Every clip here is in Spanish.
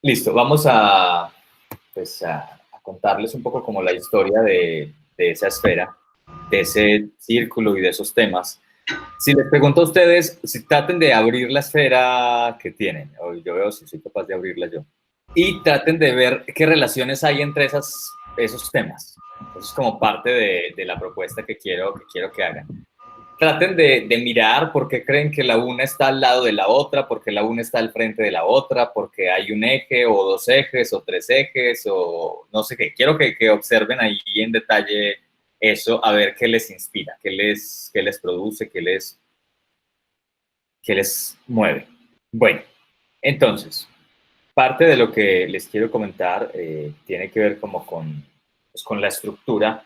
Listo, vamos a contarles un poco como la historia de esa esfera, de ese círculo y de esos temas. Si les pregunto a ustedes, si traten de abrir la esfera que tienen, o yo veo si soy capaz de abrirla yo, y traten de ver qué relaciones hay entre esos temas. Eso es como parte de la propuesta que quiero que hagan. Traten de mirar por qué creen que la una está al lado de la otra, porque la una está al frente de la otra, porque hay un eje o dos ejes o tres ejes o no sé qué. Quiero que observen ahí en detalle eso, a ver qué les inspira, qué les produce, qué les mueve. Bueno, entonces, parte de lo que les quiero comentar tiene que ver como con la estructura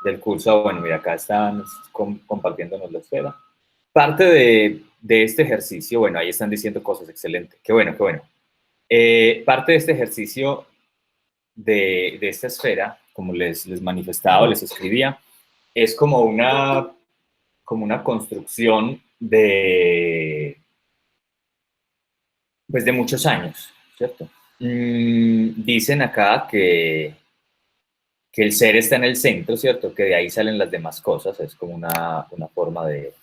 del curso. Bueno, mira, acá están compartiéndonos la esfera. Parte de este ejercicio, bueno, ahí están diciendo cosas, excelente, qué bueno, qué bueno. Parte de este ejercicio de esta esfera, como les manifestaba, les escribía, es como una construcción pues de muchos años, ¿cierto? Dicen acá que el ser está en el centro, ¿cierto? Que de ahí salen las demás cosas, es como una forma de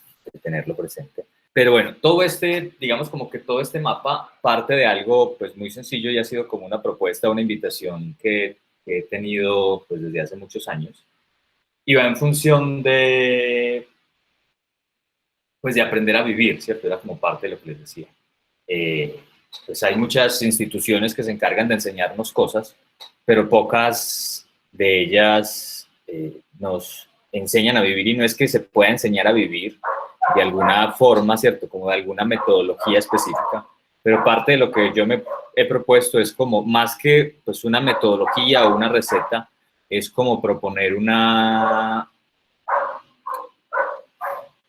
tenerlo presente. Pero bueno, digamos como que todo este mapa parte de algo pues muy sencillo y ha sido como una propuesta, una invitación que he tenido pues desde hace muchos años y va en función pues de aprender a vivir, ¿cierto? Era como parte de lo que les decía. Eh, pues hay muchas instituciones que se encargan de enseñarnos cosas, pero pocas de ellas nos enseñan a vivir y no es que se pueda enseñar a vivir de alguna forma, ¿cierto? Como de alguna metodología específica, pero parte de lo que yo me he propuesto es como más que pues una metodología o una receta, es como proponer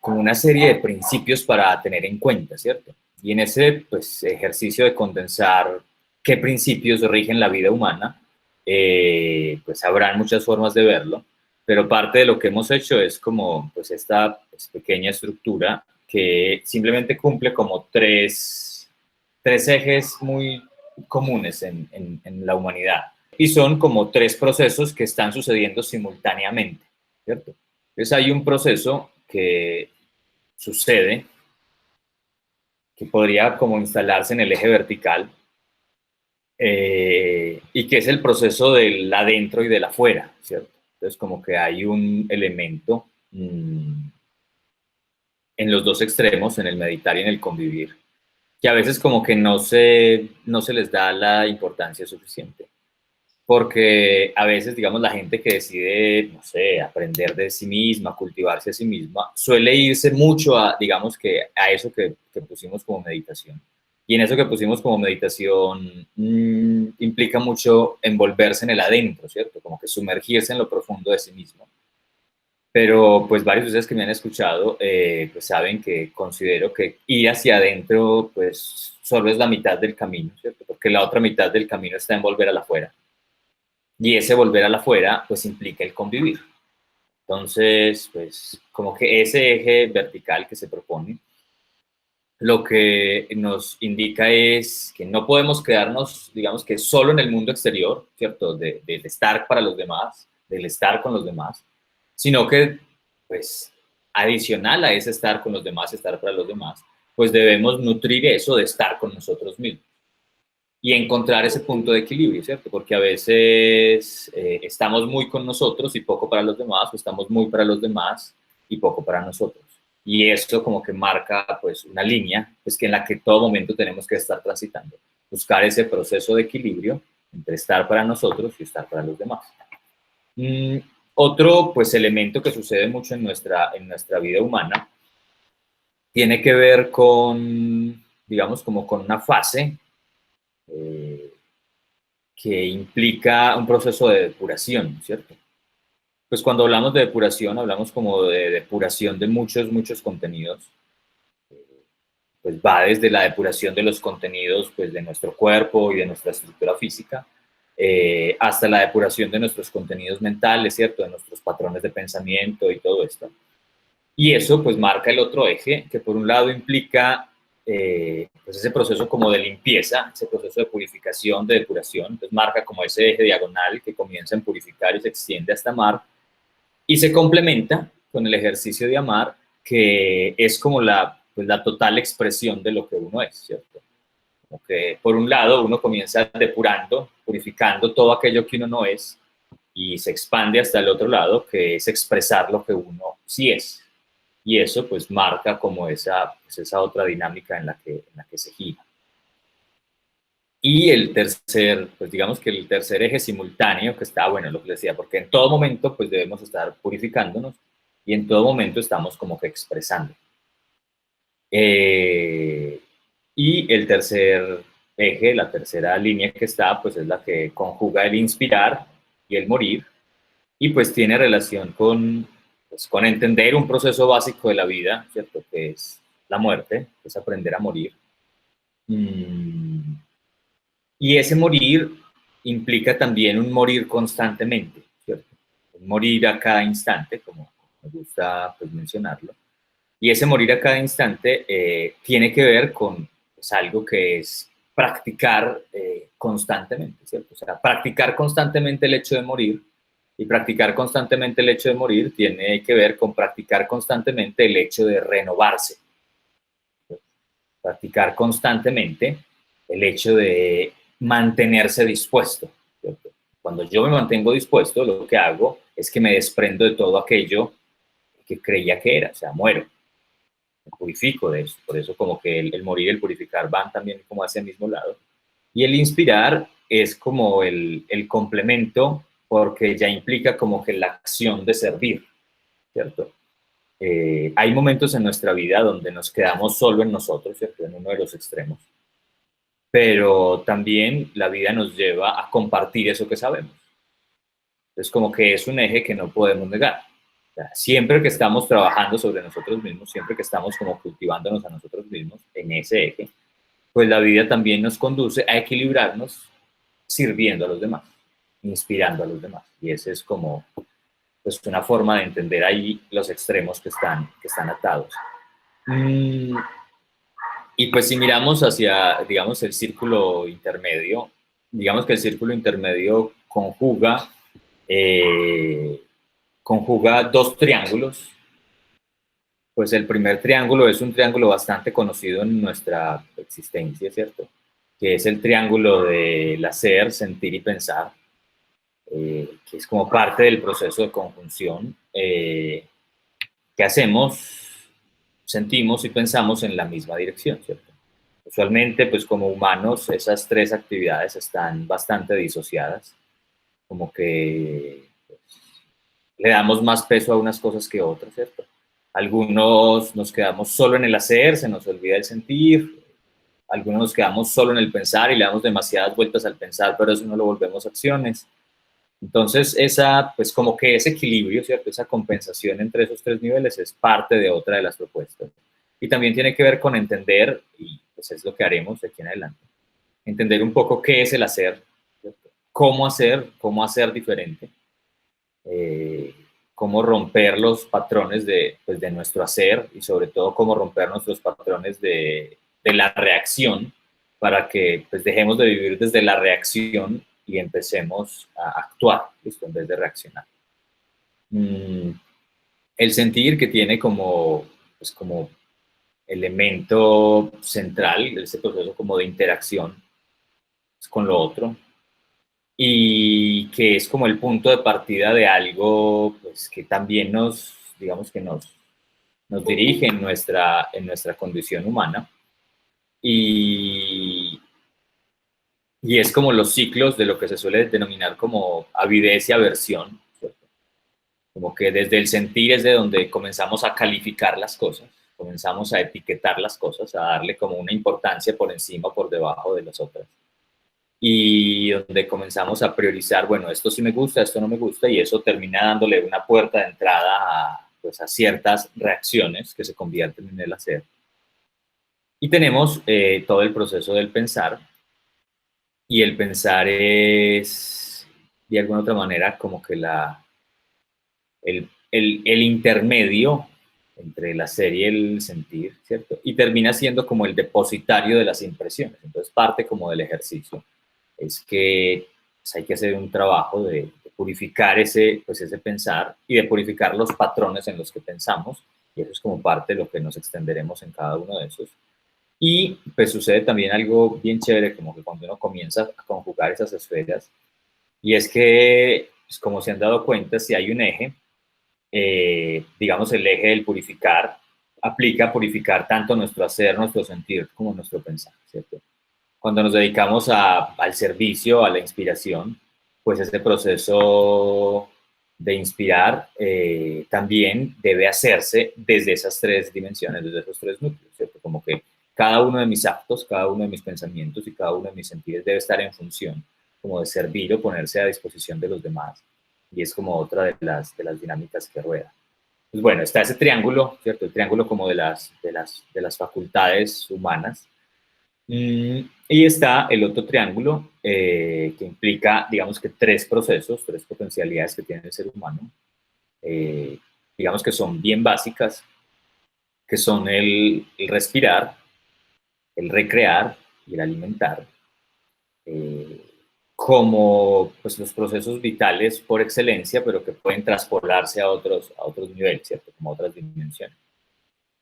como una serie de principios para tener en cuenta, ¿cierto? Y en ese pues, ejercicio de condensar qué principios rigen la vida humana, pues habrán muchas formas de verlo, pero parte de lo que hemos hecho es como pues, esta pues, pequeña estructura que simplemente cumple como tres ejes muy comunes en la humanidad. Y son como tres procesos que están sucediendo simultáneamente, ¿cierto? Entonces hay un proceso que sucede, que podría como instalarse en el eje vertical, y que es el proceso del adentro y del afuera, ¿cierto? Entonces como que hay un elemento en los dos extremos, en el meditar y en el convivir, que a veces como que no se les da la importancia suficiente. Porque a veces, digamos, la gente que decide, no sé, aprender de sí misma, cultivarse a sí misma, suele irse mucho a, digamos, que a eso que pusimos como meditación. Y en eso que pusimos como meditación implica mucho envolverse en el adentro, ¿cierto? Como que sumergirse en lo profundo de sí mismo. Pero pues varios de ustedes que me han escuchado pues saben que considero que ir hacia adentro pues solo es la mitad del camino, ¿cierto? Porque la otra mitad del camino está en volver a la afuera. Y ese volver a la afuera, pues implica el convivir. Entonces, pues como que ese eje vertical que se propone, lo que nos indica es que no podemos quedarnos, digamos que solo en el mundo exterior, ¿cierto? Del estar para los demás, del estar con los demás, sino que, pues, adicional a ese estar con los demás, estar para los demás, pues debemos nutrir eso de estar con nosotros mismos y encontrar ese punto de equilibrio, ¿cierto? Porque a veces estamos muy con nosotros y poco para los demás, o estamos muy para los demás y poco para nosotros. Y eso como que marca pues una línea pues, que en la que todo momento tenemos que estar transitando. Buscar ese proceso de equilibrio entre estar para nosotros y estar para los demás. Mm, Otro pues elemento que sucede mucho en nuestra vida humana tiene que ver con, digamos, como con una fase eh, que implica un proceso de depuración, ¿cierto? Pues cuando hablamos de depuración, hablamos como de depuración de muchos, muchos contenidos. Pues va desde la depuración de los contenidos pues, de nuestro cuerpo y de nuestra estructura física, hasta la depuración de nuestros contenidos mentales, ¿cierto? De nuestros patrones de pensamiento y todo esto. Y eso pues marca el otro eje, que por un lado implica pues ese proceso como de limpieza, ese proceso de purificación, de depuración. Entonces marca como ese eje diagonal que comienza en purificar y se extiende hasta amar, y se complementa con el ejercicio de amar, que es como pues la total expresión de lo que uno es, ¿cierto? Como que por un lado uno comienza depurando, purificando todo aquello que uno no es, y se expande hasta el otro lado, que es expresar lo que uno sí es. Y eso pues marca como pues esa otra dinámica en la que se gira. Y el tercer, pues digamos que el tercer eje simultáneo que está, bueno, lo que les decía, porque en todo momento pues debemos estar purificándonos y en todo momento estamos como que expresando. Y el tercer eje, la tercera línea que está, pues es la que conjuga el inspirar y el morir, y pues tiene relación pues, con entender un proceso básico de la vida, ¿cierto? Que es la muerte, que es aprender a morir. Y ese morir implica también un morir constantemente, ¿cierto? Un morir a cada instante, como me gusta pues, mencionarlo. Y ese morir a cada instante tiene que ver con pues, algo que es practicar constantemente, ¿cierto? O sea, practicar constantemente el hecho de morir, y practicar constantemente el hecho de morir tiene que ver con practicar constantemente el hecho de renovarse. Practicar constantemente el hecho de mantenerse dispuesto, ¿cierto? Cuando yo me mantengo dispuesto, lo que hago es que me desprendo de todo aquello que creía que era, o sea, muero, me purifico de eso. Por eso como que el morir y el purificar van también como hacia el mismo lado. Y el inspirar es como el complemento, porque ya implica como que la acción de servir, ¿cierto? Hay momentos en nuestra vida donde nos quedamos solo en nosotros, ¿cierto? En uno de los extremos, pero también la vida nos lleva a compartir eso que sabemos. Entonces, como que es un eje que no podemos negar. O sea, siempre que estamos trabajando sobre nosotros mismos, siempre que estamos como cultivándonos a nosotros mismos en ese eje, pues la vida también nos conduce a equilibrarnos sirviendo a los demás, inspirando a los demás. Y ese es como pues, una forma de entender ahí los extremos que están atados. Y pues si miramos hacia, digamos, el círculo intermedio, digamos que el círculo intermedio eh, conjuga dos triángulos. Pues el primer triángulo es un triángulo bastante conocido en nuestra existencia, ¿cierto? Que es el triángulo del hacer, sentir y pensar, que es como parte del proceso de conjunción que hacemos, sentimos y pensamos en la misma dirección, ¿cierto? Usualmente, pues como humanos, esas tres actividades están bastante disociadas, como que pues, le damos más peso a unas cosas que a otras, ¿cierto? Algunos nos quedamos solo en el hacer, se nos olvida el sentir, algunos nos quedamos solo en el pensar y le damos demasiadas vueltas al pensar, pero eso no lo volvemos acciones. Entonces, pues como que ese equilibrio, ¿cierto? Esa compensación entre esos tres niveles es parte de otra de las propuestas. Y también tiene que ver con entender, y pues es lo que haremos de aquí en adelante, entender un poco qué es el hacer, ¿cierto? Cómo hacer diferente, eh, cómo romper los patrones pues, de nuestro hacer y sobre todo cómo romper nuestros patrones de la reacción para que pues, dejemos de vivir desde la reacción y empecemos a actuar, ¿listo? En vez de reaccionar. El sentir que tiene pues, como elemento central ese proceso como de interacción con lo otro, y que es como el punto de partida de algo pues, que también digamos que nos dirige en nuestra condición humana, y, y es como los ciclos de lo que se suele denominar como avidez y aversión, ¿cierto? Como que desde el sentir es de donde comenzamos a calificar las cosas, comenzamos a etiquetar las cosas, a darle como una importancia por encima o por debajo de las otras. Y donde comenzamos a priorizar, bueno, esto sí me gusta, esto no me gusta, y eso termina dándole una puerta de entrada pues, a ciertas reacciones que se convierten en el hacer. Y tenemos todo el proceso del pensar, y el pensar es, de alguna otra manera, como que el intermedio entre el hacer y el sentir, ¿cierto? Y termina siendo como el depositario de las impresiones. Entonces, parte como del ejercicio es que pues, hay que hacer un trabajo de purificar pues, ese pensar y de purificar los patrones en los que pensamos, y eso es como parte de lo que nos extenderemos en cada uno de esos. Y pues sucede también algo bien chévere, como que cuando uno comienza a conjugar esas esferas, y es que, pues, como se han dado cuenta, si hay un eje, digamos el eje del purificar, aplica a purificar tanto nuestro hacer, nuestro sentir, como nuestro pensar, ¿cierto? Cuando nos dedicamos al servicio, a la inspiración, pues este proceso de inspirar también debe hacerse desde esas tres dimensiones, desde esos tres núcleos, ¿cierto? Como que cada uno de mis actos, cada uno de mis pensamientos y cada uno de mis sentidos debe estar en función como de servir o ponerse a disposición de los demás. Y es como otra de las dinámicas que rueda. Pues bueno, está ese triángulo, ¿cierto? El triángulo como de las facultades humanas. Y está el otro triángulo que implica, digamos que tres procesos, tres potencialidades que tiene el ser humano, eh, digamos que son bien básicas, que son el respirar, el recrear y el alimentar, eh, como pues, los procesos vitales por excelencia, pero que pueden traspolarse a otros niveles, ¿cierto? Como a otras dimensiones.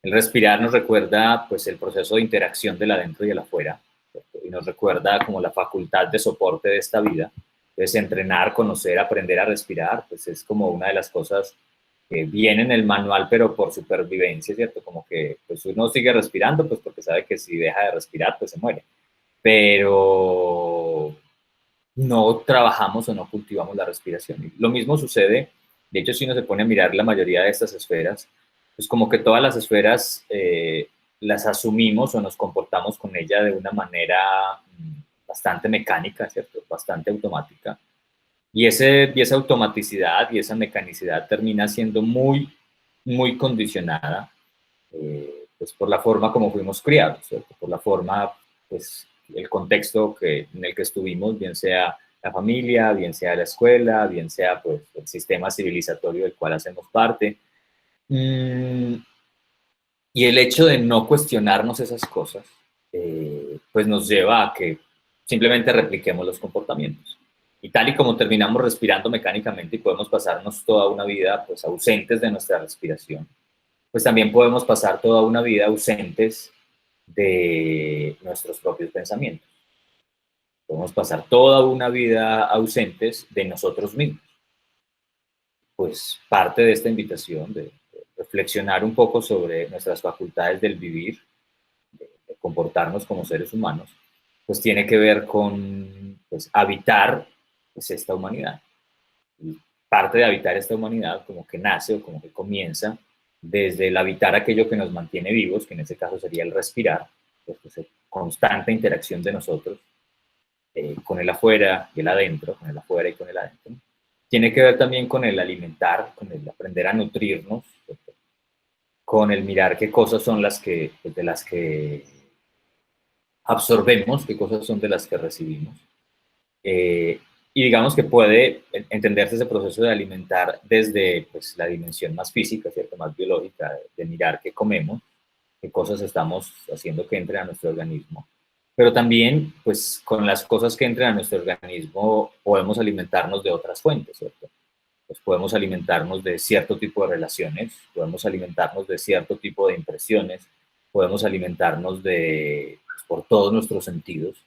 El respirar nos recuerda pues el proceso de interacción del adentro y el afuera, ¿cierto? Y nos recuerda como la facultad de soporte de esta vida. Entonces, entrenar, conocer, aprender a respirar, pues es como una de las cosas que viene en el manual, pero por supervivencia, ¿cierto? Como que pues uno sigue respirando, pues porque sabe que si deja de respirar, pues se muere. Pero no trabajamos o no cultivamos la respiración. Y lo mismo sucede, de hecho, si uno se pone a mirar la mayoría de estas esferas, pues como que todas las esferas las asumimos o nos comportamos con ella de una manera bastante mecánica, ¿cierto? Bastante automática. Y esa automaticidad y esa mecanicidad termina siendo muy, muy condicionada pues por la forma como fuimos criados, ¿cierto? Por la forma, pues, el contexto en el que estuvimos, bien sea la familia, bien sea la escuela, bien sea pues, el sistema civilizatorio del cual hacemos parte. Mm, y el hecho de no cuestionarnos esas cosas, pues nos lleva a que simplemente repliquemos los comportamientos. Y tal y como terminamos respirando mecánicamente y podemos pasarnos toda una vida pues ausentes de nuestra respiración, pues también podemos pasar toda una vida ausentes de nuestros propios pensamientos. Podemos pasar toda una vida ausentes de nosotros mismos. Pues parte de esta invitación de reflexionar un poco sobre nuestras facultades del vivir, de comportarnos como seres humanos, pues tiene que ver con pues, habitar pues, esta humanidad. Y parte de habitar esta humanidad como que nace o como que comienza desde el habitar aquello que nos mantiene vivos, que en este caso sería el respirar, pues, constante interacción de nosotros con el afuera y el adentro, con el afuera y con el adentro. Tiene que ver también con el alimentar, con el aprender a nutrirnos, ¿cierto? Con el mirar qué cosas son las que, pues, de las que absorbemos, qué cosas son de las que recibimos. Eh, y digamos que puede entenderse ese proceso de alimentar desde pues, la dimensión más física, ¿cierto? Más biológica, de mirar qué comemos, qué cosas estamos haciendo que entren a nuestro organismo. Pero también, pues, con las cosas que entran a nuestro organismo, podemos alimentarnos de otras fuentes, ¿cierto? Pues podemos alimentarnos de cierto tipo de relaciones, podemos alimentarnos de cierto tipo de impresiones, podemos alimentarnos pues, por todos nuestros sentidos.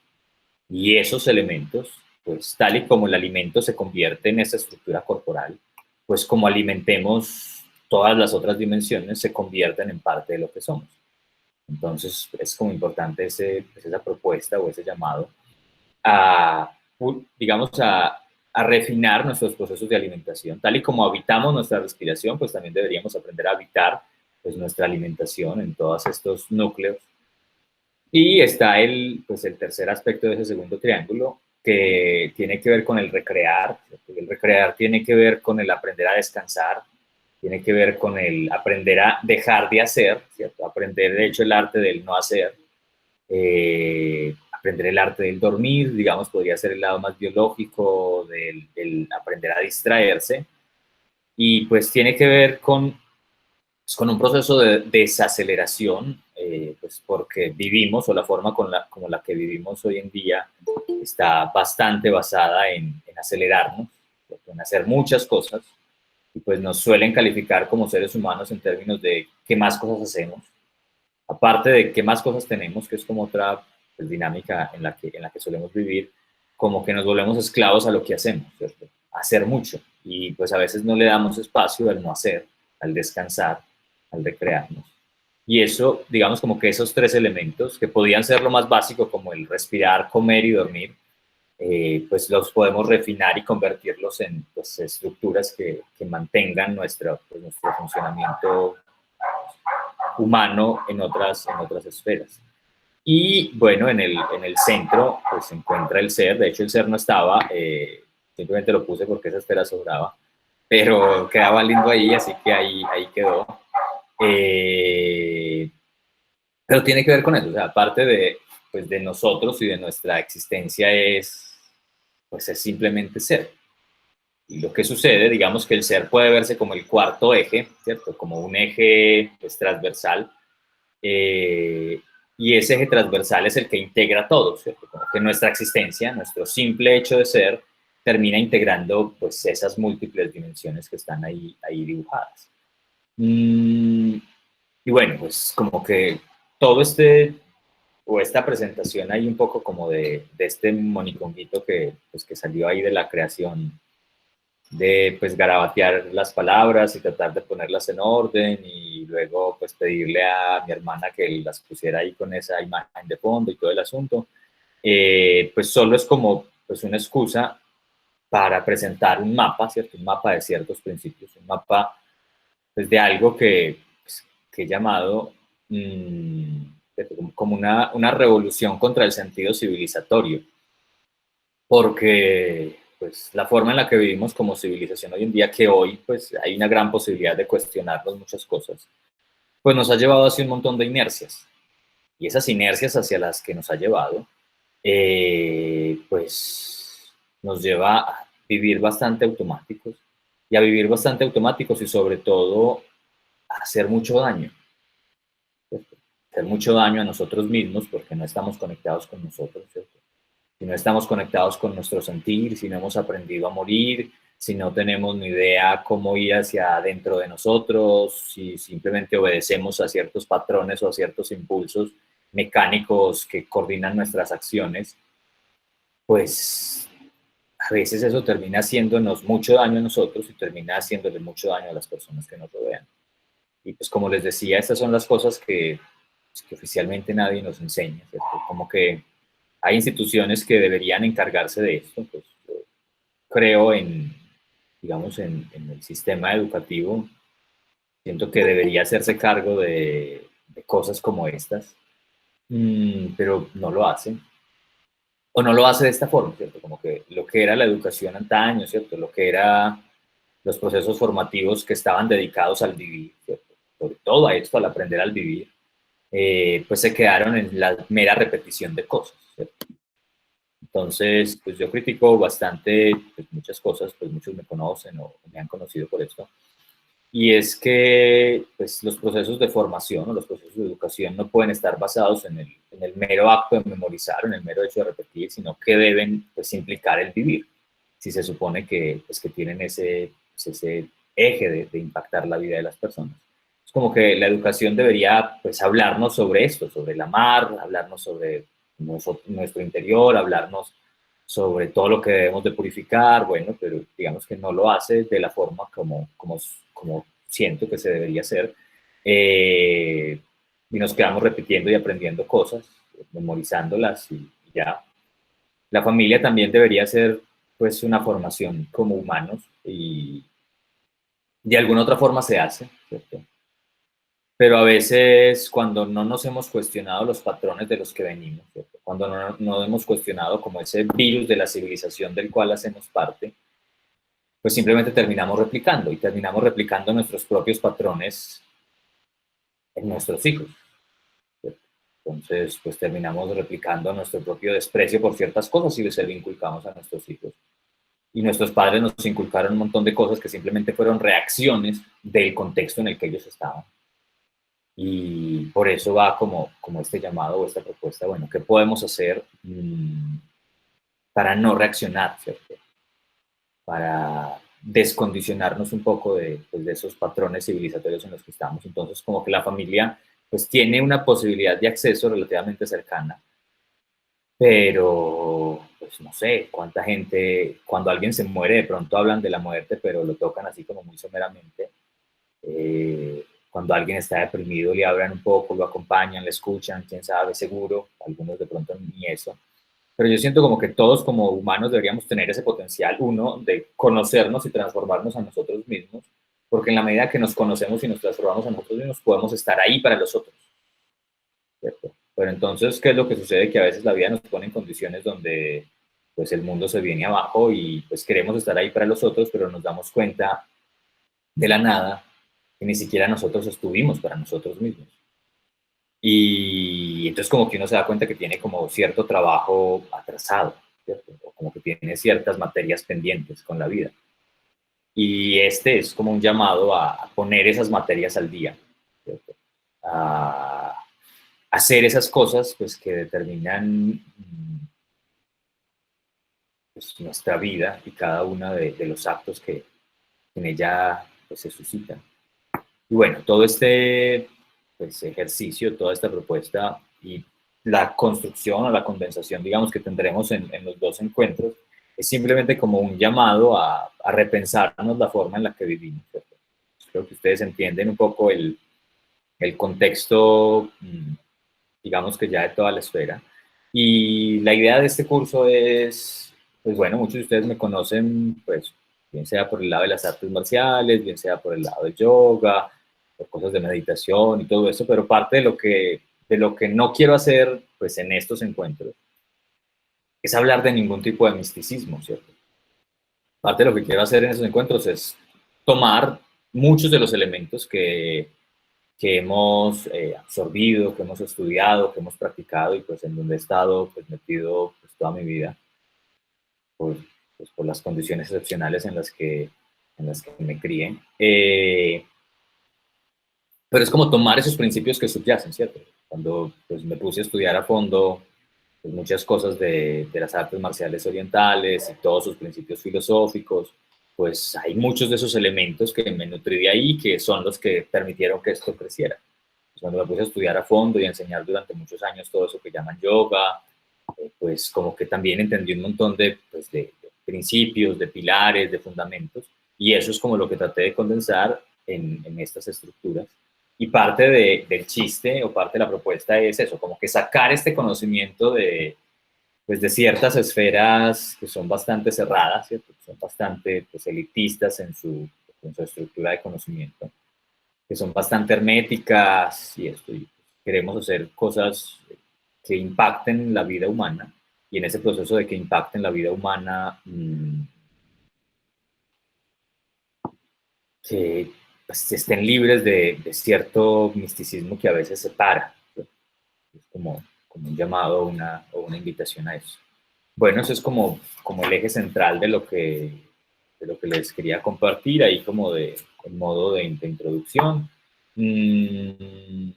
Y esos elementos, pues tal y como el alimento se convierte en esa estructura corporal, pues como alimentemos todas las otras dimensiones, se convierten en parte de lo que somos. Entonces es como importante esa propuesta o ese llamado a, digamos, a refinar nuestros procesos de alimentación. Tal y como habitamos nuestra respiración, pues también deberíamos aprender a habitar pues, nuestra alimentación en todos estos núcleos. Y está pues el tercer aspecto de ese segundo triángulo, que tiene que ver con el recrear. El recrear tiene que ver con el aprender a descansar, tiene que ver con el aprender a dejar de hacer, ¿cierto? Aprender, de hecho, el arte del no hacer, aprender el arte del dormir, digamos, podría ser el lado más biológico del aprender a distraerse. Y pues tiene que ver con es con un proceso de desaceleración, pues porque vivimos, o la forma como la que vivimos hoy en día está bastante basada en acelerarnos, en hacer muchas cosas, y pues nos suelen calificar como seres humanos en términos de qué más cosas hacemos, aparte de qué más cosas tenemos, que es como otra pues, dinámica en la que solemos vivir, como que nos volvemos esclavos a lo que hacemos, ¿cierto? Hacer mucho, y pues a veces no le damos espacio al no hacer, al descansar, al recrearnos. Y eso, digamos como que esos tres elementos, que podían ser lo más básico, como el respirar, comer y dormir, pues los podemos refinar y convertirlos en pues, estructuras que mantengan pues, nuestro funcionamiento humano en otras esferas. Y bueno, en el centro pues, se encuentra el ser. De hecho, el ser no estaba, simplemente lo puse porque esa esfera sobraba, pero quedaba lindo ahí, así que ahí quedó. Pero tiene que ver con eso, o sea, aparte de, pues, de nosotros y de nuestra existencia pues, es simplemente ser. Y lo que sucede, digamos que el ser puede verse como el cuarto eje, ¿cierto? Como un eje pues, transversal, y ese eje transversal es el que integra todo, ¿cierto? Como que nuestra existencia, nuestro simple hecho de ser, termina integrando pues esas múltiples dimensiones que están ahí dibujadas. Y bueno, pues como que todo o esta presentación ahí un poco como de este moniconguito pues, que salió ahí de la creación de pues garabatear las palabras y tratar de ponerlas en orden y luego pues pedirle a mi hermana que las pusiera ahí con esa imagen de fondo y todo el asunto, pues solo es como pues una excusa para presentar un mapa, ¿cierto? Un mapa de ciertos principios, un mapa pues de algo pues, que he llamado como una revolución contra el sentido civilizatorio, porque pues, la forma en la que vivimos como civilización hoy en día, que hoy pues, hay una gran posibilidad de cuestionarnos muchas cosas, pues nos ha llevado hacia un montón de inercias. Y esas inercias hacia las que nos ha llevado, pues nos lleva a vivir bastante automáticos, y a vivir bastante automáticos y sobre todo a hacer mucho daño. Hacer mucho daño a nosotros mismos porque no estamos conectados con nosotros, ¿cierto? Si no estamos conectados con nuestro sentir, si no hemos aprendido a morir, si no tenemos ni idea cómo ir hacia adentro de nosotros, si simplemente obedecemos a ciertos patrones o a ciertos impulsos mecánicos que coordinan nuestras acciones, pues a veces eso termina haciéndonos mucho daño a nosotros y termina haciéndole mucho daño a las personas que nos rodean. Y pues como les decía, estas son las cosas que oficialmente nadie nos enseña, ¿cierto? Como que hay instituciones que deberían encargarse de esto, pues yo creo digamos, en el sistema educativo, siento que debería hacerse cargo de cosas como estas, pero no lo hacen, o no lo hace de esta forma, ¿cierto? Como que lo que era la educación antaño, ¿cierto? Lo que era los procesos formativos que estaban dedicados al vivir, ¿cierto? Sobre todo a esto, al aprender al vivir, pues se quedaron en la mera repetición de cosas, ¿cierto? Entonces, pues yo critico bastante pues, muchas cosas, pues muchos me conocen o me han conocido por esto, y es que pues, los procesos de formación o los procesos de educación no pueden estar basados en el mero acto de memorizar, en el mero hecho de repetir, sino que deben pues, implicar el vivir, si se supone que, pues, que tienen pues, ese eje de impactar la vida de las personas. Es como que la educación debería pues, hablarnos sobre esto, sobre el amar, hablarnos sobre nuestro interior, hablarnos sobre todo lo que debemos de purificar, bueno, pero digamos que no lo hace de la forma como siento que se debería hacer. Y nos quedamos repitiendo y aprendiendo cosas, memorizándolas y ya. La familia también debería ser pues una formación como humanos y de alguna otra forma se hace, ¿cierto? Pero a veces cuando no nos hemos cuestionado los patrones de los que venimos, ¿cierto? Cuando no hemos cuestionado como ese virus de la civilización del cual hacemos parte, pues simplemente terminamos replicando y terminamos replicando nuestros propios patrones en nuestros hijos, ¿cierto? Entonces, pues terminamos replicando nuestro propio desprecio por ciertas cosas y se lo inculcamos a nuestros hijos. Y nuestros padres nos inculcaron un montón de cosas que simplemente fueron reacciones del contexto en el que ellos estaban. Y por eso va como este llamado o esta propuesta, bueno, ¿qué podemos hacer para no reaccionar, ¿cierto? Para descondicionarnos un poco pues, de esos patrones civilizatorios en los que estamos. Entonces, como que la familia pues tiene una posibilidad de acceso relativamente cercana, pero pues no sé cuánta gente, cuando alguien se muere, de pronto hablan de la muerte, pero lo tocan así como muy someramente. Cuando alguien está deprimido, le hablan un poco, lo acompañan, le escuchan, quién sabe, seguro, algunos de pronto ni eso. Pero yo siento como que todos como humanos deberíamos tener ese potencial, uno, de conocernos y transformarnos a nosotros mismos, porque en la medida que nos conocemos y nos transformamos a nosotros mismos, podemos estar ahí para los otros, ¿cierto? Pero entonces, ¿qué es lo que sucede? Que a veces la vida nos pone en condiciones donde pues el mundo se viene abajo y pues queremos estar ahí para los otros, pero nos damos cuenta de la nada que ni siquiera nosotros estuvimos para nosotros mismos. Y entonces como que uno se da cuenta que tiene como cierto trabajo atrasado, ¿cierto? O como que tiene ciertas materias pendientes con la vida. Y este es como un llamado a poner esas materias al día, ¿cierto? A hacer esas cosas pues, que determinan pues, nuestra vida y cada uno de los actos que en ella pues, se suscitan. Y bueno, todo este pues, ejercicio, toda esta propuesta y la construcción o la condensación, digamos, que tendremos en los dos encuentros, es simplemente como un llamado a repensarnos la forma en la que vivimos. ¿Cierto? Creo que ustedes entienden un poco el contexto, digamos que ya de toda la esfera. Y la idea de este curso es, pues bueno, muchos de ustedes me conocen, pues, bien sea por el lado de las artes marciales, bien sea por el lado del yoga, por cosas de meditación y todo eso, pero parte de lo que no quiero hacer, pues, en estos encuentros, es hablar de ningún tipo de misticismo, ¿cierto? Parte de lo que quiero hacer en esos encuentros es tomar muchos de los elementos que hemos absorbido, que hemos estudiado, que hemos practicado y pues en donde he estado pues, metido pues, toda mi vida por, pues, por las condiciones excepcionales en las que me crié. Pero es como tomar esos principios que subyacen, ¿cierto? Cuando pues, me puse a estudiar a fondo pues, muchas cosas de las artes marciales orientales y todos sus principios filosóficos, pues hay muchos de esos elementos que me nutrí de ahí que son los que permitieron que esto creciera. Cuando me puse a estudiar a fondo y a enseñar durante muchos años todo eso que llaman yoga, pues como que también entendí un montón pues de principios, de pilares, de fundamentos, y eso es como lo que traté de condensar en estas estructuras. Y parte del chiste o parte de la propuesta es eso, como que sacar este conocimiento pues de ciertas esferas que son bastante cerradas, ¿cierto? Son bastante pues, elitistas en su estructura de conocimiento, que son bastante herméticas y esto. Y queremos hacer cosas que impacten la vida humana y en ese proceso de que impacten la vida humana, que pues, estén libres de cierto misticismo que a veces separa. ¿Sí? Es como un llamado o una invitación a eso. Bueno, eso es como el eje central de lo que les quería compartir ahí como en modo de introducción. Mm,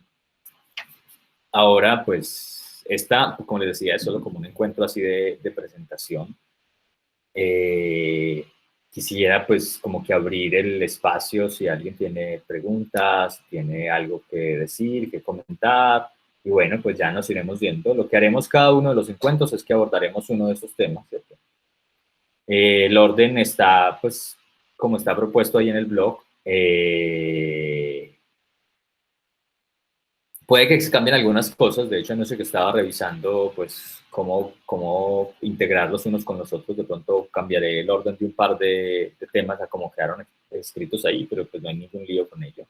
Ahora, pues, esta, como les decía, es solo como un encuentro así de presentación. Eh, Quisiera, pues, como que abrir el espacio si alguien tiene preguntas, tiene algo que decir, que comentar. Y bueno, pues ya nos iremos viendo. Lo que haremos cada uno de los encuentros es que abordaremos uno de esos temas, ¿cierto? El orden está, pues, como está propuesto ahí en el blog. Puede que se cambien algunas cosas, de hecho, no sé que estaba revisando, pues, cómo integrarlos unos con los otros. De pronto cambiaré el orden de un par de temas a cómo quedaron escritos ahí, pero pues no hay ningún lío con ello.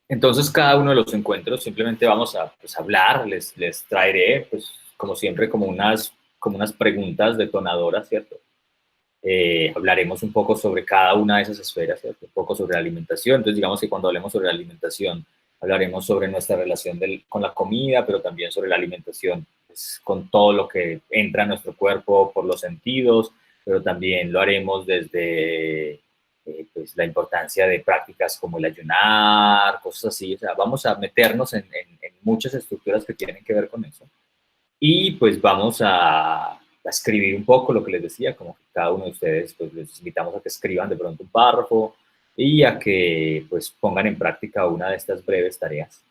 Entonces, cada uno de los encuentros simplemente vamos a pues, hablar, les traeré, pues, como siempre, como unas preguntas detonadoras, ¿cierto? Hablaremos un poco sobre cada una de esas esferas, ¿cierto? Un poco sobre la alimentación. Entonces, digamos que cuando hablemos sobre la alimentación, hablaremos sobre nuestra relación con la comida, pero también sobre la alimentación pues, con todo lo que entra a nuestro cuerpo por los sentidos, pero también lo haremos desde pues la importancia de prácticas como el ayunar, cosas así. O sea, vamos a meternos en muchas estructuras que tienen que ver con eso. Y pues vamos a escribir un poco lo que les decía, como que cada uno de ustedes, pues les invitamos a que escriban de pronto un párrafo y a que pues pongan en práctica una de estas breves tareas.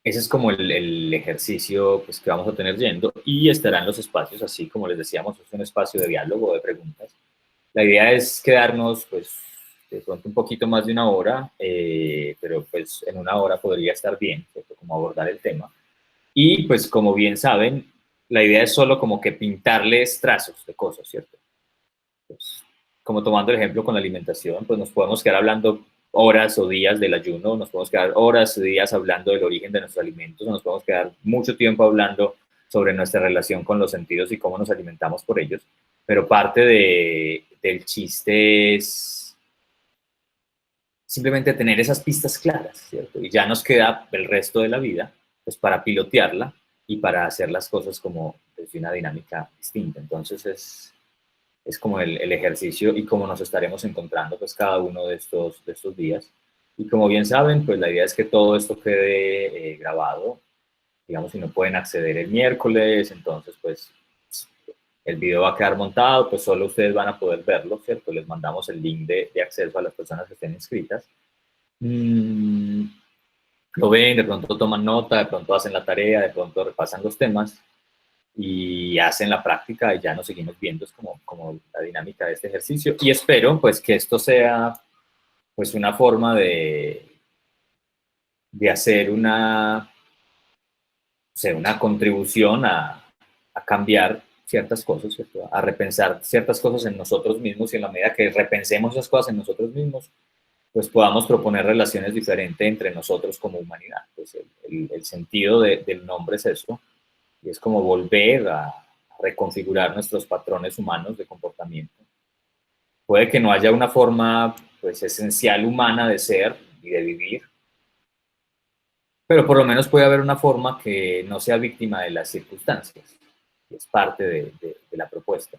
Ese es como el ejercicio pues, que vamos a tener yendo y estarán los espacios, así como les decíamos, es un espacio de diálogo, de preguntas. La idea es quedarnos pues de pronto un poquito más de una hora, pero pues en una hora podría estar bien, ¿cierto? Como abordar el tema. Y pues como bien saben, la idea es solo como que pintarles trazos de cosas, ¿cierto? Pues, como tomando el ejemplo con la alimentación, pues nos podemos quedar hablando horas o días del ayuno, nos podemos quedar horas o días hablando del origen de nuestros alimentos, nos podemos quedar mucho tiempo hablando sobre nuestra relación con los sentidos y cómo nos alimentamos por ellos, pero parte del chiste es simplemente tener esas pistas claras, ¿cierto? Y ya nos queda el resto de la vida, pues para pilotearla y para hacer las cosas como desde una dinámica distinta. Entonces es como el ejercicio y cómo nos estaremos encontrando pues cada uno de estos días. Y como bien saben, pues la idea es que todo esto quede grabado, digamos, si no pueden acceder el miércoles, entonces pues el video va a quedar montado, pues solo ustedes van a poder verlo, ¿cierto? Les mandamos el link de acceso a las personas que estén inscritas. Lo ven, de pronto toman nota, de pronto hacen la tarea, de pronto repasan los temas y hacen la práctica y ya nos seguimos viendo, es como la dinámica de este ejercicio. Y espero pues que esto sea pues una forma de hacer una, o sea, una contribución a cambiar ciertas cosas, ¿cierto? A repensar ciertas cosas en nosotros mismos y en la medida que repensemos esas cosas en nosotros mismos, pues podamos proponer relaciones diferentes entre nosotros como humanidad. Pues el sentido del nombre es eso, y es como volver a reconfigurar nuestros patrones humanos de comportamiento. Puede que no haya una forma pues esencial humana de ser y de vivir, pero por lo menos puede haber una forma que no sea víctima de las circunstancias. Y es parte de la propuesta.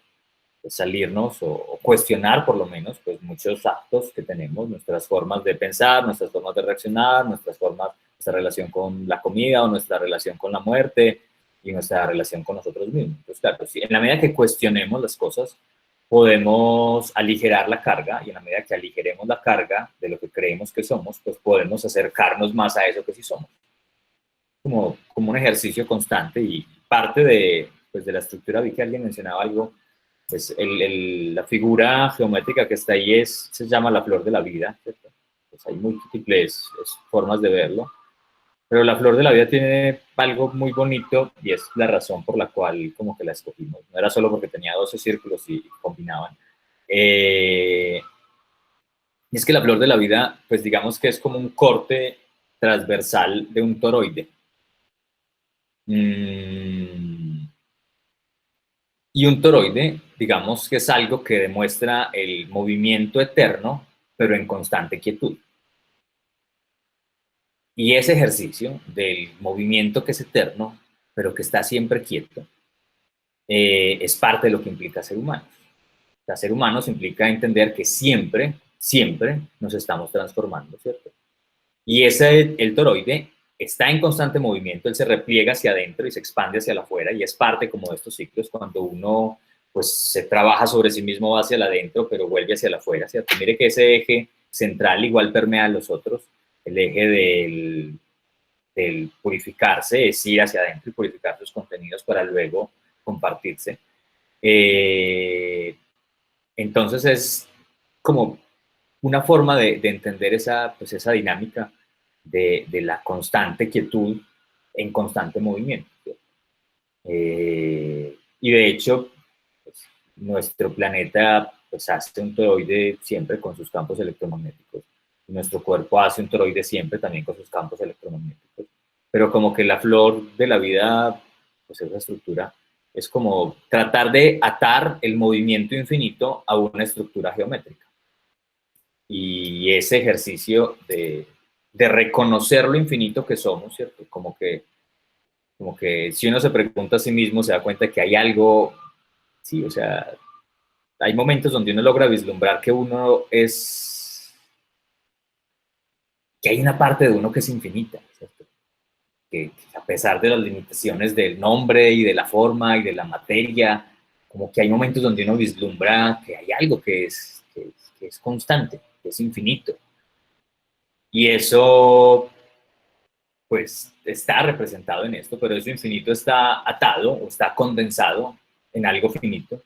De salirnos o cuestionar por lo menos pues muchos actos que tenemos, nuestras formas de pensar, nuestras formas de reaccionar, nuestras formas, nuestra relación con la comida o nuestra relación con la muerte y nuestra relación con nosotros mismos. Entonces, claro, sí, en la medida que cuestionemos las cosas, podemos aligerar la carga y en la medida que aligeremos la carga de lo que creemos que somos, pues podemos acercarnos más a eso que sí somos. Como un ejercicio constante y parte pues de la estructura, vi que alguien mencionaba algo, pues la figura geométrica que está ahí se llama la flor de la vida, ¿cierto? Pues hay múltiples formas de verlo, pero la flor de la vida tiene algo muy bonito y es la razón por la cual como que la escogimos. No era solo porque tenía 12 círculos y combinaban. Y es que la flor de la vida, pues digamos que es como un corte transversal de un toroide. Y un toroide, digamos que es algo que demuestra el movimiento eterno, pero en constante quietud. Y ese ejercicio del movimiento que es eterno, pero que está siempre quieto, es parte de lo que implica ser humanos. O sea, ser humanos implica entender que siempre, siempre nos estamos transformando, ¿cierto? Y el toroide está en constante movimiento, él se repliega hacia adentro y se expande hacia afuera y es parte como de estos ciclos cuando uno pues se trabaja sobre sí mismo va hacia el adentro pero vuelve hacia el afuera, ¿cierto? Mire que ese eje central igual permea a los otros, el eje del purificarse es ir hacia adentro y purificar sus contenidos para luego compartirse. Entonces es como una forma de entender pues esa dinámica de la constante quietud en constante movimiento. Y de hecho, pues, nuestro planeta pues, hace un toroide siempre con sus campos electromagnéticos. Y nuestro cuerpo hace un toroide siempre también con sus campos electromagnéticos. Pero como que la flor de la vida, pues esa estructura, es como tratar de atar el movimiento infinito a una estructura geométrica. Y ese ejercicio de reconocer lo infinito que somos, ¿cierto? Como que si uno se pregunta a sí mismo, se da cuenta que hay algo, sí, o sea, hay momentos donde uno logra vislumbrar que uno es, que hay una parte de uno que es infinita, ¿cierto? Que a pesar de las limitaciones del nombre y de la forma y de la materia, como que hay momentos donde uno vislumbra que hay algo que es constante, que es infinito. Y eso, pues, está representado en esto, pero eso infinito está atado o está condensado en algo finito.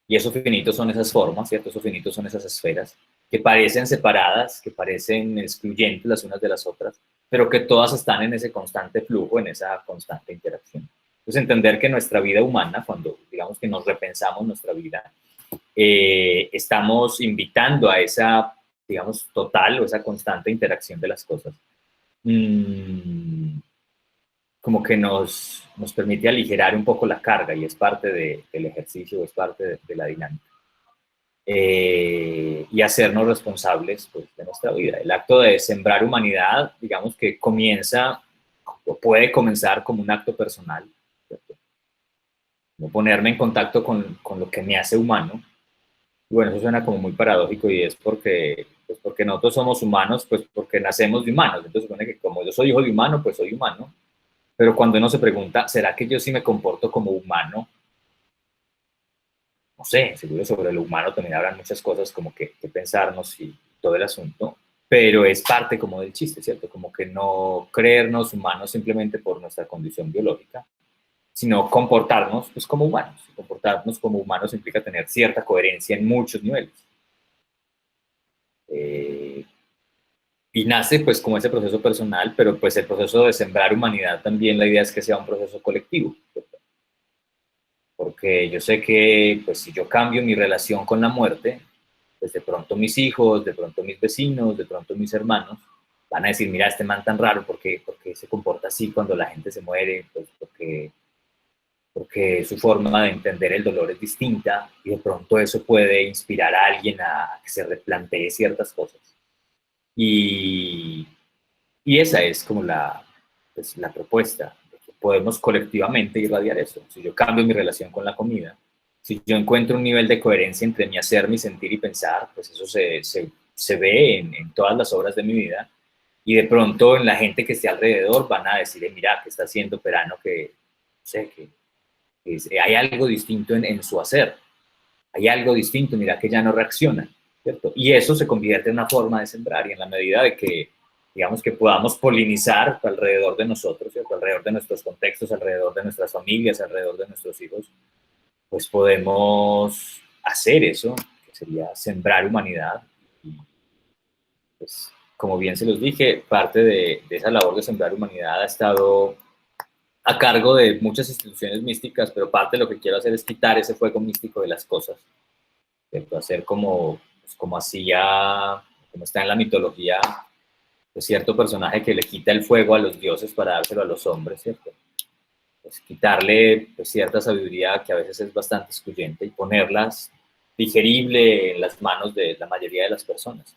Y esos finitos son esas formas, ¿cierto? Esos finitos son esas esferas que parecen separadas, que parecen excluyentes las unas de las otras, pero que todas están en ese constante flujo, en esa constante interacción. Entonces, entender que nuestra vida humana, cuando digamos que nos repensamos nuestra vida, estamos invitando a esa, digamos, total o esa constante interacción de las cosas. Como que nos permite aligerar un poco la carga y es parte del ejercicio, es parte de la dinámica. Y hacernos responsables, pues, de nuestra vida. El acto de sembrar humanidad, digamos que comienza o puede comenzar como un acto personal, ¿cierto? Como ponerme en contacto con lo que me hace humano. Y bueno, eso suena como muy paradójico y es porque, pues porque nosotros somos humanos, pues porque nacemos de humanos. Entonces supone que como yo soy hijo de humano, pues soy humano. Pero cuando uno se pregunta, ¿será que yo sí me comporto como humano? No sé, seguro sobre lo humano también habrán muchas cosas como que pensarnos y todo el asunto, pero es parte como del chiste, ¿cierto? Como que no creernos humanos simplemente por nuestra condición biológica, sino comportarnos pues, como humanos. Comportarnos como humanos implica tener cierta coherencia en muchos niveles. Eh, y nace pues como ese proceso personal, pero pues el proceso de sembrar humanidad también la idea es que sea un proceso colectivo, ¿cierto? Porque yo sé que pues si yo cambio mi relación con la muerte, pues de pronto mis hijos, de pronto mis vecinos, de pronto mis hermanos van a decir, mira, este man tan raro, porque se comporta así cuando la gente se muere? Pues porque su forma de entender el dolor es distinta y de pronto eso puede inspirar a alguien a que se replantee ciertas cosas. Y, y esa es como pues, la propuesta, de que podemos colectivamente irradiar eso. Si yo cambio mi relación con la comida, si yo encuentro un nivel de coherencia entre mi hacer, mi sentir y pensar, pues eso se ve en todas las obras de mi vida. Y de pronto en la gente que esté alrededor van a decir, mira, que está haciendo Perano, que, no sé, hay algo distinto en su hacer, hay algo distinto, mira que ya no reacciona, ¿cierto? Y eso se convierte en una forma de sembrar y en la medida de que, digamos, que podamos polinizar alrededor de nosotros, ¿cierto? Alrededor de nuestros contextos, alrededor de nuestras familias, alrededor de nuestros hijos, pues podemos hacer eso, que sería sembrar humanidad. Y pues, como bien se los dije, parte de esa labor de sembrar humanidad ha estado a cargo de muchas instituciones místicas, pero parte de lo que quiero hacer es quitar ese fuego místico de las cosas, ¿cierto? Hacer como, pues, como hacía, como está en la mitología, de cierto personaje que le quita el fuego a los dioses para dárselo a los hombres, ¿cierto? Pues quitarle pues, cierta sabiduría que a veces es bastante excluyente y ponerlas digerible en las manos de la mayoría de las personas.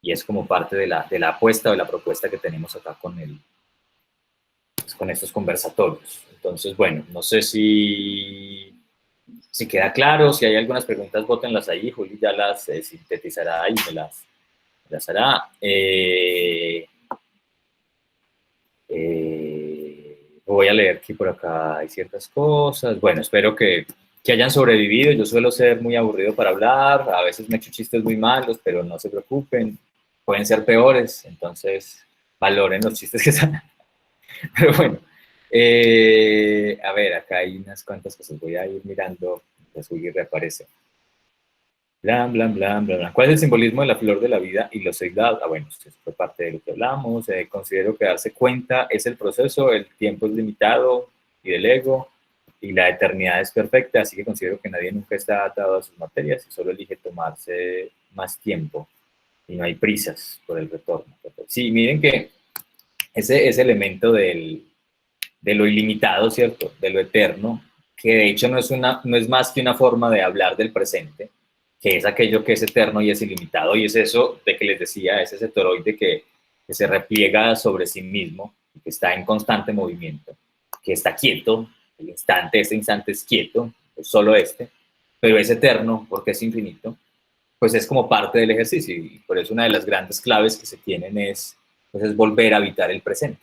Y es como parte de la apuesta o de la propuesta que tenemos acá pues, con estos conversatorios. Entonces, bueno, no sé si queda claro, si hay algunas preguntas, bótenlas ahí, Juli ya las sintetizará y me las hará. Voy a leer que por acá hay ciertas cosas. Bueno, espero que hayan sobrevivido. Yo suelo ser muy aburrido para hablar, a veces me echo chistes muy malos, pero no se preocupen, pueden ser peores, entonces valoren los chistes que salen. Pero bueno, a ver, acá hay unas cuantas cosas, voy a ir mirando, pues Wiki reaparece. Blan, blan, blan, blan, blan. ¿Cuál es el simbolismo de la flor de la vida y los 6 lados? Ah, bueno, esto fue parte de lo que hablamos. Considero que darse cuenta es el proceso, el tiempo es limitado y del ego, y la eternidad es perfecta, así que considero que nadie nunca está atado a sus materias y solo elige tomarse más tiempo y no hay prisas por el retorno. Sí, miren que ese elemento de lo ilimitado, ¿cierto? De lo eterno, que de hecho no es más que una forma de hablar del presente, que es aquello que es eterno y es ilimitado, y es eso de que les decía, es ese toroide que se repliega sobre sí mismo, que está en constante movimiento, que está quieto, ese instante es quieto, es solo este, pero es eterno porque es infinito, pues es como parte del ejercicio. Y por eso una de las grandes claves que se tienen es, pues es volver a habitar el presente.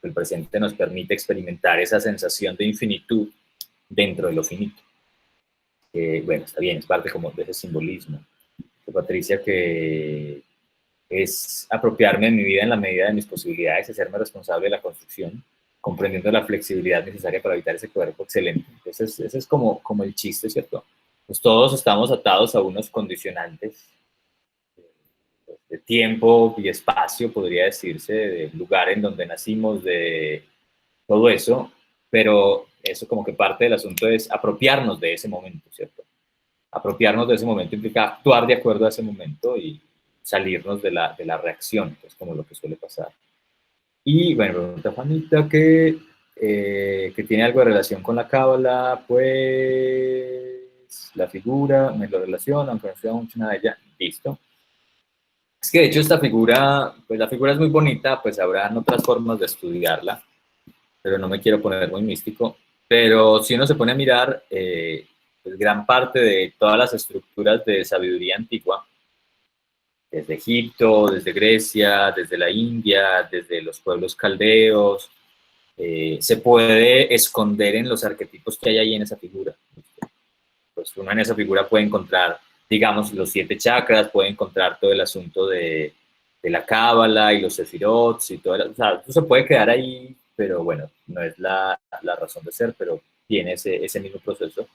El presente nos permite experimentar esa sensación de infinitud dentro de lo finito. Bueno, está bien, es parte como de ese simbolismo. Patricia, que es apropiarme de mi vida en la medida de mis posibilidades, hacerme responsable de la construcción, comprendiendo la flexibilidad necesaria para evitar ese cuerpo excelente. Ese es como el chiste, ¿cierto? Pues todos estamos atados a unos condicionantes de tiempo y espacio, podría decirse, del lugar en donde nacimos, de todo eso, pero eso como que parte del asunto es apropiarnos de ese momento, ¿cierto? Apropiarnos de ese momento implica actuar de acuerdo a ese momento y salirnos de la reacción, que es como lo que suele pasar. Y bueno, pregunta Juanita que tiene algo de relación con la cábala, pues la figura me lo relaciona, aunque no sea mucho nada de ella, listo. Es que de hecho esta figura, pues la figura es muy bonita, pues habrán otras formas de estudiarla, pero no me quiero poner muy místico. Pero si uno se pone a mirar, pues gran parte de todas las estructuras de sabiduría antigua, desde Egipto, desde Grecia, desde la India, desde los pueblos caldeos, se puede esconder en los arquetipos que hay ahí en esa figura. Pues uno en esa figura puede encontrar, digamos, los 7 chakras, puede encontrar todo el asunto de la cábala y los sefirots y todo. O sea, eso se puede quedar ahí, pero bueno, no es la razón de ser, pero tiene ese mismo proceso.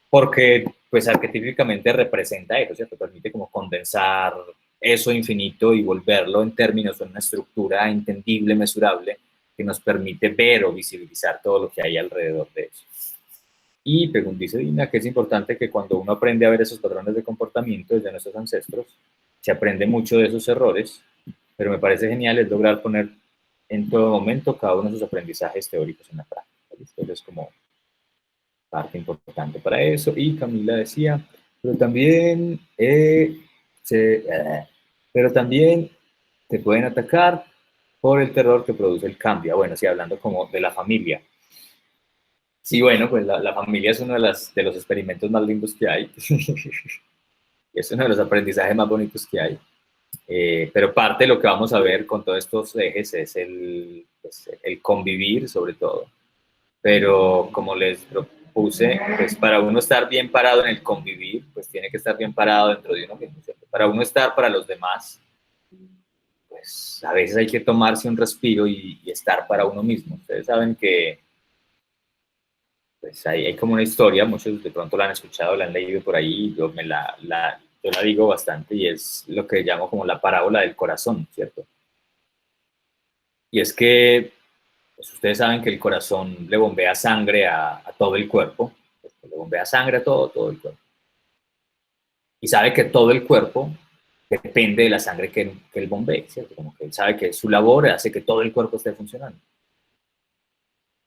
Porque, pues, arquetípicamente representa eso, ¿cierto? Permite como condensar eso infinito y volverlo en términos de una estructura entendible, mesurable, que nos permite ver o visibilizar todo lo que hay alrededor de eso. Y según dice Dina, que es importante que cuando uno aprende a ver esos patrones de comportamiento desde nuestros ancestros, se aprende mucho de esos errores, pero me parece genial es lograr poner en todo momento cada uno de sus aprendizajes teóricos en la práctica. ¿Listo? Es como parte importante para eso. Y Camila decía, pero también, pero también te pueden atacar por el terror que produce el cambio. Bueno, sí, hablando como de la familia. Sí, bueno, pues la familia es uno de los experimentos más lindos que hay. Es uno de los aprendizajes más bonitos que hay. Pero parte de lo que vamos a ver con todos estos ejes es pues, el convivir, sobre todo. Pero como les propuse, pues para uno estar bien parado en el convivir, pues tiene que estar bien parado dentro de uno mismo, ¿cierto? Para uno estar para los demás, pues a veces hay que tomarse un respiro y estar para uno mismo. Ustedes saben que pues hay como una historia, muchos de pronto la han escuchado, la han leído por ahí, yo yo la digo bastante y es lo que llamo como la parábola del corazón, ¿cierto? Y es que pues ustedes saben que el corazón le bombea sangre a todo el cuerpo, le bombea sangre a todo el cuerpo. Y sabe que todo el cuerpo depende de la sangre que él bombee, ¿cierto? Como que él sabe que su labor hace que todo el cuerpo esté funcionando.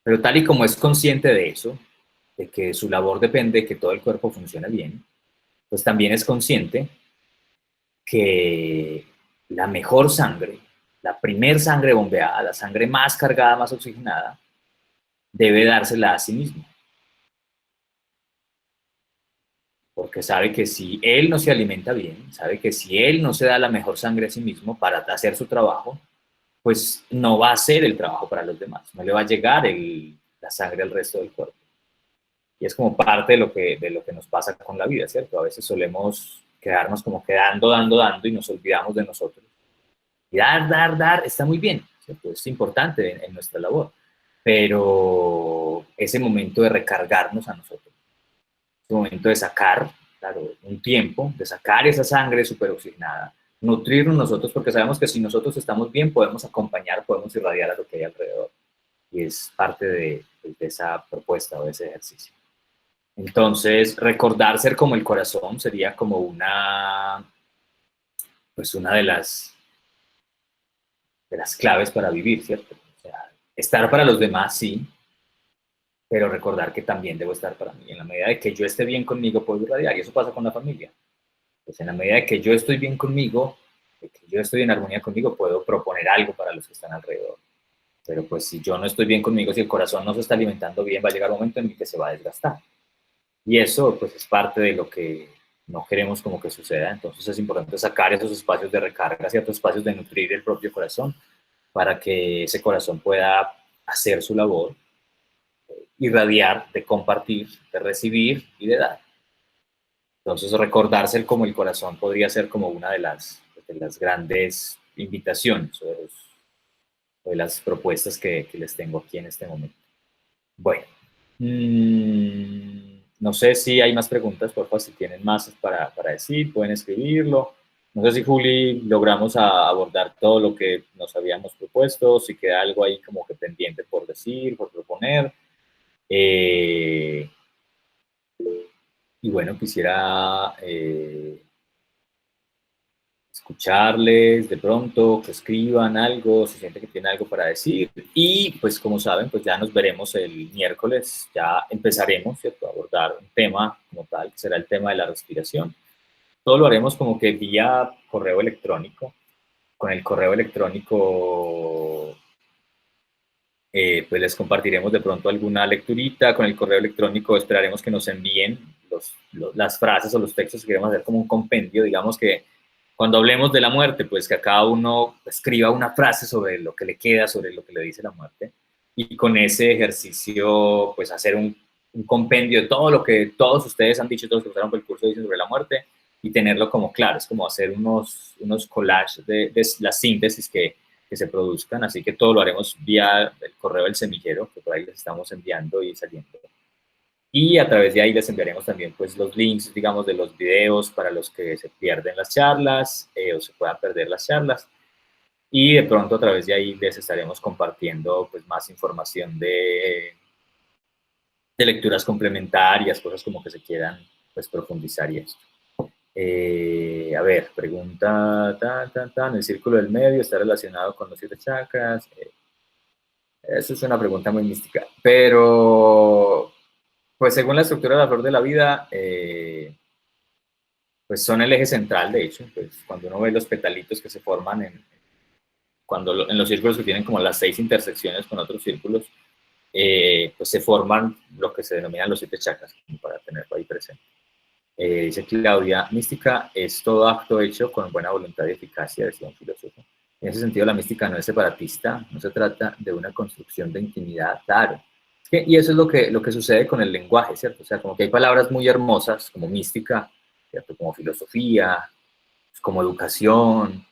Pero tal y como es consciente de eso, de que su labor depende de que todo el cuerpo funcione bien, pues también es consciente que la mejor sangre, la primer sangre bombeada, la sangre más cargada, más oxigenada, debe dársela a sí mismo. Porque sabe que si él no se alimenta bien, sabe que si él no se da la mejor sangre a sí mismo para hacer su trabajo, pues no va a hacer el trabajo para los demás, no le va a llegar la sangre al resto del cuerpo. Y es como parte de lo que nos pasa con la vida, ¿cierto? A veces solemos quedarnos como quedando, dando y nos olvidamos de nosotros. Y dar, está muy bien, ¿cierto? Es importante en nuestra labor, pero ese momento de recargarnos a nosotros, ese momento de sacar, claro, un tiempo, de sacar esa sangre superoxigenada, nutrirnos nosotros, porque sabemos que si nosotros estamos bien, podemos acompañar, podemos irradiar a lo que hay alrededor. Y es parte de esa propuesta o de ese ejercicio. Entonces, recordar ser como el corazón sería como pues una de las claves para vivir, ¿cierto? O sea, estar para los demás, sí, pero recordar que también debo estar para mí. En la medida de que yo esté bien conmigo, puedo irradiar, y eso pasa con la familia. Pues en la medida de que yo estoy bien conmigo, de que yo estoy en armonía conmigo, puedo proponer algo para los que están alrededor. Pero pues si yo no estoy bien conmigo, si el corazón no se está alimentando bien, va a llegar un momento en el que se va a desgastar. Y eso pues es parte de lo que no queremos como que suceda. Entonces es importante sacar esos espacios de recarga, ciertos espacios de nutrir el propio corazón para que ese corazón pueda hacer su labor, irradiar, de compartir, de recibir y de dar. Entonces recordarse como el corazón podría ser como una de las grandes invitaciones o de las propuestas que les tengo aquí en este momento. Bueno, no sé si hay más preguntas, por favor, si tienen más para decir, pueden escribirlo. No sé si, Juli, logramos abordar todo lo que nos habíamos propuesto, si queda algo ahí como que pendiente por decir, por proponer. Eh, y bueno, quisiera escucharles de pronto, que escriban algo, si sienten que tienen algo para decir. Y pues como saben, pues ya nos veremos el miércoles, ya empezaremos, ¿cierto?, a abordar un tema como tal, que será el tema de la respiración. Todo lo haremos como que vía correo electrónico. Con el correo electrónico, pues les compartiremos de pronto alguna lecturita. Con el correo electrónico esperaremos que nos envíen las frases o los textos que queremos hacer como un compendio, digamos que cuando hablemos de la muerte, pues que cada uno escriba una frase sobre lo que le queda, sobre lo que le dice la muerte, y con ese ejercicio, pues hacer un compendio de todo lo que todos ustedes han dicho, todos los que pasaron por el curso dicen sobre la muerte, y tenerlo como claro, es como hacer unos collages de las síntesis que se produzcan, así que todo lo haremos vía el correo del semillero, que por ahí les estamos enviando y saliendo. Y a través de ahí les enviaremos también pues los links, digamos, de los videos para los que se pierden las charlas o se puedan perder las charlas. Y de pronto a través de ahí les estaremos compartiendo pues más información de lecturas complementarias, cosas como que se quieran pues profundizar y esto. A ver, pregunta, el círculo del medio está relacionado con los 7 chakras. Eso es una pregunta muy mística, pero pues según la estructura de la flor de la vida, pues son el eje central, de hecho, pues cuando uno ve los petalitos que se forman en los círculos que tienen como las 6 intersecciones con otros círculos, pues se forman lo que se denominan los 7 chakras, para tenerlo ahí presente. Dice Claudia, mística es todo acto hecho con buena voluntad y eficacia, decía un filósofo. En ese sentido, la mística no es separatista, no se trata de una construcción de intimidad, claro. Y eso es lo que sucede con el lenguaje, ¿cierto? O sea, como que hay palabras muy hermosas, como mística, ¿cierto? Como filosofía, como educación,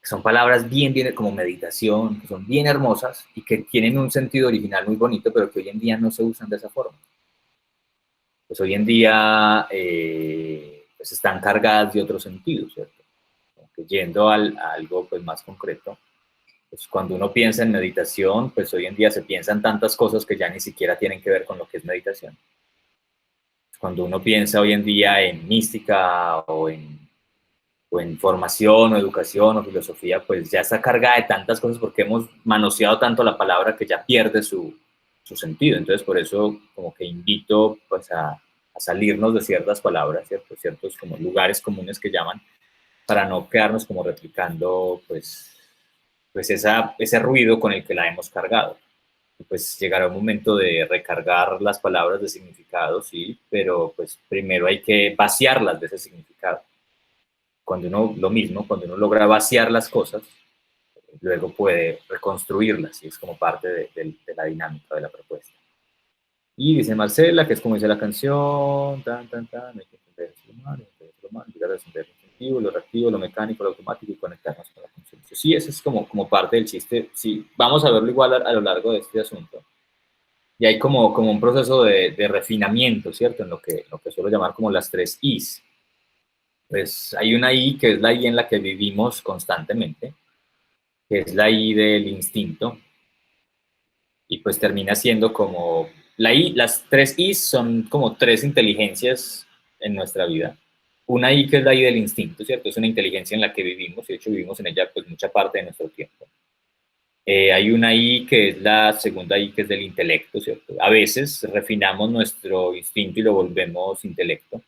que son palabras bien, como meditación, que son bien hermosas y que tienen un sentido original muy bonito, pero que hoy en día no se usan de esa forma. Pues hoy en día pues están cargadas de otro sentido, ¿cierto? Que yendo a algo pues más concreto, pues cuando uno piensa en meditación, pues hoy en día se piensan tantas cosas que ya ni siquiera tienen que ver con lo que es meditación. Cuando uno piensa hoy en día en mística o en formación o educación o filosofía, pues ya está cargada de tantas cosas porque hemos manoseado tanto la palabra que ya pierde su sentido. Entonces, por eso como que invito pues a salirnos de ciertas palabras, ¿cierto? Ciertos como lugares comunes que llaman, para no quedarnos como replicando pues ese ruido con el que la hemos cargado. Y pues llegará un momento de recargar las palabras de significado, sí, pero pues primero hay que vaciarlas de ese significado. Cuando uno, lo mismo, cuando uno logra vaciar las cosas, luego puede reconstruirlas y es como parte de la dinámica de la propuesta. Y dice Marcela, que es como dice la canción, hay que entender lo humano, llegar a entender lo instintivo, lo reactivo, lo mecánico, lo automático y conectarnos con la conciencia. Sí, eso es como parte del chiste. Sí, vamos a verlo igual a lo largo de este asunto. Y hay como un proceso de refinamiento, ¿cierto? En lo que suelo llamar como las 3 Is. Pues hay una I que es la I en la que vivimos constantemente, que es la I del instinto, y pues termina siendo como la I, las 3 I son como 3 inteligencias en nuestra vida. Una I que es la I del instinto, ¿cierto? Es una inteligencia en la que vivimos, y de hecho vivimos en ella pues mucha parte de nuestro tiempo. Hay una I que es la segunda I que es del intelecto, ¿cierto? A veces refinamos nuestro instinto y lo volvemos intelecto,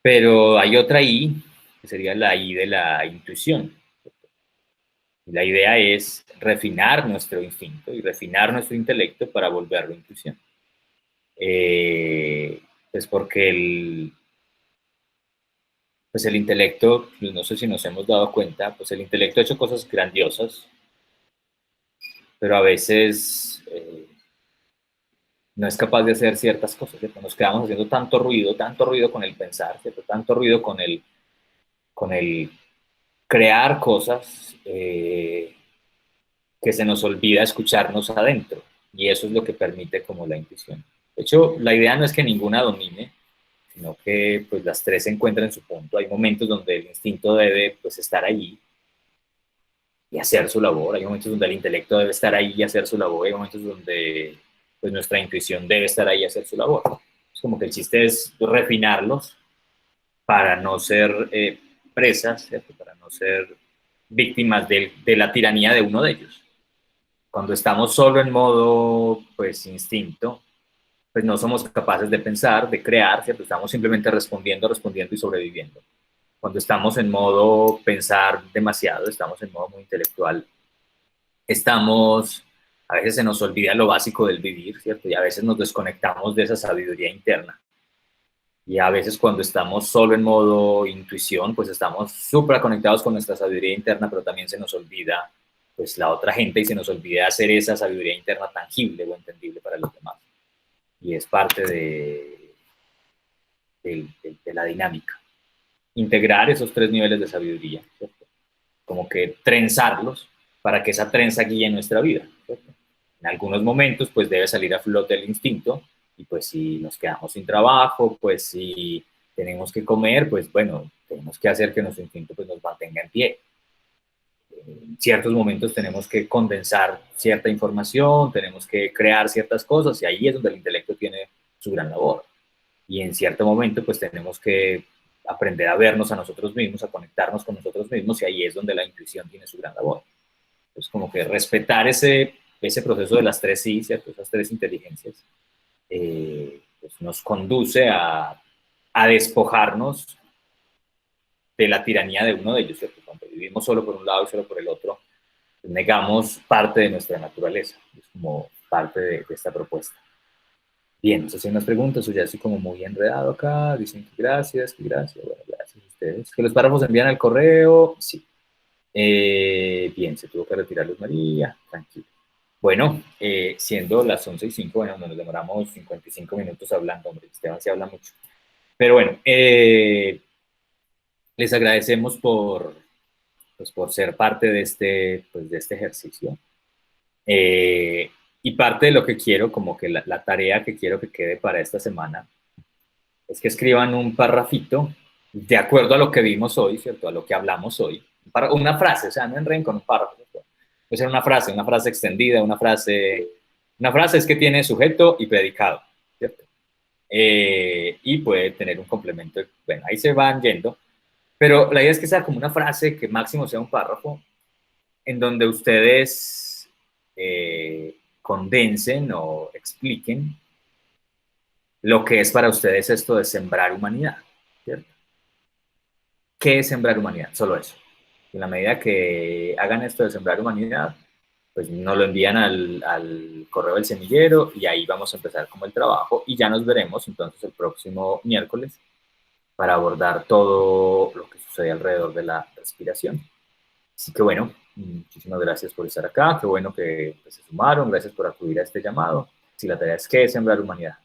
pero hay otra I que sería la I de la intuición. La idea es refinar nuestro instinto y refinar nuestro intelecto para volverlo intuición. Pues porque pues el intelecto, no sé si nos hemos dado cuenta, pues el intelecto ha hecho cosas grandiosas, pero a veces no es capaz de hacer ciertas cosas, ¿cierto? Nos quedamos haciendo tanto ruido con el pensar, ¿cierto? Tanto ruido con el crear cosas, que se nos olvida escucharnos adentro, y eso es lo que permite como la intuición. De hecho, la idea no es que ninguna domine, sino que pues las tres se encuentran en su punto. Hay momentos donde el instinto debe pues estar ahí y hacer su labor, hay momentos donde el intelecto debe estar ahí y hacer su labor, hay momentos donde pues nuestra intuición debe estar ahí y hacer su labor. Es como que el chiste es refinarlos para no ser presas, ¿cierto? Para no ser víctimas de la tiranía de uno de ellos. Cuando estamos solo en modo pues instinto, pues no somos capaces de pensar, de crear, ¿cierto? Estamos simplemente respondiendo y sobreviviendo. Cuando estamos en modo pensar demasiado, estamos en modo muy intelectual, a veces se nos olvida lo básico del vivir, ¿cierto? Y a veces nos desconectamos de esa sabiduría interna. Y a veces cuando estamos solo en modo intuición, pues estamos súper conectados con nuestra sabiduría interna, pero también se nos olvida pues la otra gente y se nos olvida hacer esa sabiduría interna tangible o entendible para los demás. Y es parte de la dinámica. Integrar esos tres niveles de sabiduría, ¿cierto? Como que trenzarlos para que esa trenza guíe nuestra vida, ¿cierto? En algunos momentos pues debe salir a flote el instinto, y pues si nos quedamos sin trabajo, pues si tenemos que comer, pues bueno, tenemos que hacer que nuestro instinto pues nos mantenga en pie. En ciertos momentos tenemos que condensar cierta información, tenemos que crear ciertas cosas, y ahí es donde el intelecto tiene su gran labor. Y en cierto momento pues tenemos que aprender a vernos a nosotros mismos, a conectarnos con nosotros mismos, y ahí es donde la intuición tiene su gran labor. Entonces como que respetar ese proceso de las tres sí, ¿cierto? Esas tres inteligencias, pues nos conduce a despojarnos de la tiranía de uno de ellos, ¿cierto? Cuando vivimos solo por un lado y solo por el otro, pues negamos parte de nuestra naturaleza. Es como parte de esta propuesta. Bien, no sé si hay más preguntas o ya estoy como muy enredado acá. Dicen que gracias, que gracias. Bueno, gracias a ustedes. ¿Que los párrafos se envían al correo? Sí. Bien, se tuvo que retirar Luz María. Tranquilo. Bueno, siendo las 11:05, bueno, nos demoramos 55 minutos hablando, hombre. Esteban sí habla mucho. Pero bueno, les agradecemos pues, por ser parte pues, de este ejercicio. Y parte de lo que quiero, como que la tarea que quiero que quede para esta semana, es que escriban un parrafito de acuerdo a lo que vimos hoy, ¿cierto? A lo que hablamos hoy. Una frase, o sea, no enreden con un párrafo, ¿cierto? Puede ser una frase extendida, una frase es que tiene sujeto y predicado, ¿cierto? Y puede tener un complemento, bueno, ahí se van yendo, pero la idea es que sea como una frase que máximo sea un párrafo, en donde ustedes condensen o expliquen lo que es para ustedes esto de sembrar humanidad, ¿cierto? ¿Qué es sembrar humanidad? Solo eso. En la medida que hagan esto de sembrar humanidad, pues nos lo envían al correo del semillero, y ahí vamos a empezar como el trabajo, y ya nos veremos entonces el próximo miércoles para abordar todo lo que sucede alrededor de la respiración. Así que bueno, muchísimas gracias por estar acá, qué bueno que pues, se sumaron, gracias por acudir a este llamado. Si la tarea es ¿qué es sembrar humanidad?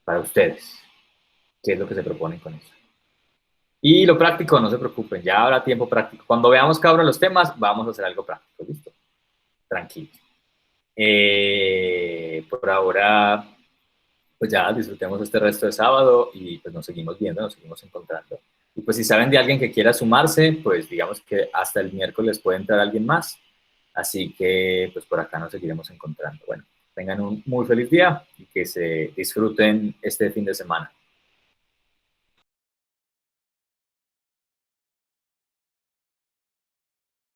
Para ustedes, ¿qué es lo que se proponen con eso? Y lo práctico, no se preocupen, ya habrá tiempo práctico. Cuando veamos cada uno de los temas, vamos a hacer algo práctico, ¿listo? Tranquilo. Por ahora, pues ya disfrutemos este resto de sábado, y pues nos seguimos viendo, nos seguimos encontrando. Y pues si saben de alguien que quiera sumarse, pues digamos que hasta el miércoles puede entrar alguien más. Así que pues por acá nos seguiremos encontrando. Bueno, tengan un muy feliz día y que se disfruten este fin de semana.